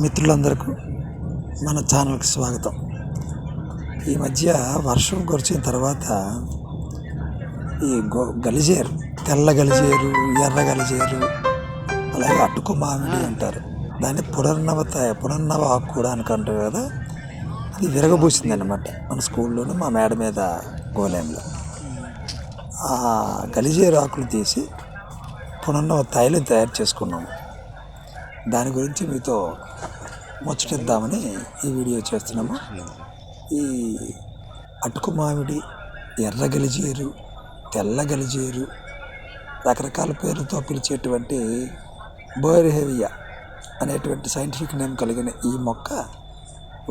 మిత్రులందరికీ మన ఛానల్కి స్వాగతం. ఈ మధ్య వర్షం కురిసిన తర్వాత ఈ గలిజేరు, తెల్ల గలిజేరు, ఎర్ర గలిజేరు, అలాగే అటుకు మామిడి అంటారు, దాన్ని పునర్నవ ఆకు కూడా అనుకుంటారు కదా, అది విరగబూసింది అన్నమాట మన స్కూల్లోనూ మా మేడ మీద గోళంలో. ఆ గలిజేరు ఆకులు తీసి పునర్నవ తైలం తయారు చేసుకున్నాము. దాని గురించి మీతో ముచ్చటిద్దామని ఈ వీడియో చేస్తున్నాము. ఈ అటుకు మామిడి, ఎర్ర గలిజేరు, తెల్ల గలిజేరు, రకరకాల పేర్లతో పిలిచేటువంటి బోర్హేవియా అనేటువంటి సైంటిఫిక్ నేమ్ కలిగిన ఈ మొక్క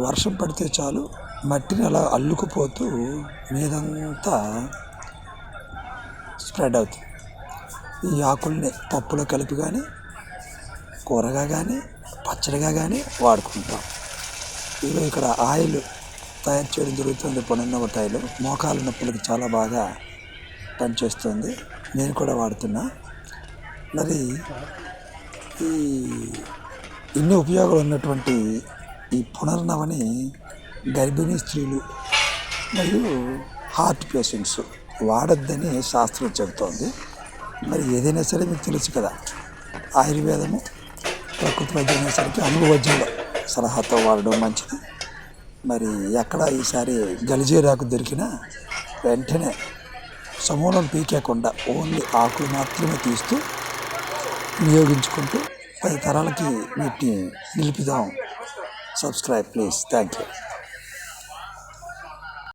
వర్షం పడితే చాలు మట్టిని అలా అల్లుకుపోతూ మీదంతా స్ప్రెడ్ అవుతుంది. ఈ ఆకుల్ని పప్పులో కలిపి కానీ, కూరగా కానీ, పచ్చడిగా కానీ వాడుకుంటాం. ఇవి ఇక్కడ ఆయిల్ తయారు చేయడం జరుగుతుంది. పునర్నవ తైలం మోకాలు నొప్పులకు చాలా బాగా పనిచేస్తుంది. నేను కూడా వాడుతున్నా. మరి ఈ ఇన్ని ఉపయోగాలు ఉన్నటువంటి ఈ పునర్నవని గర్భిణీ స్త్రీలు మరియు హార్ట్ పేషెంట్స్ వాడొద్దని శాస్త్రం చెబుతోంది. మరి ఏదైనా సరే మీకు తెలుసు కదా, ఆయుర్వేదము ప్రకృతి వైద్యం అనేసరికి అనుభవజ్ఞుల సలహాతో వాడడం మంచిది. మరి ఎక్కడ ఈసారి గలిజేరాకు దొరికినా వెంటనే సమూలం పీకేయకుండా ఓన్లీ ఆకులు మాత్రమే తీస్తూ వినియోగించుకుంటూ 10 తరాలకి వీటిని నిలిపిదాం. Subscribe please. Thank you.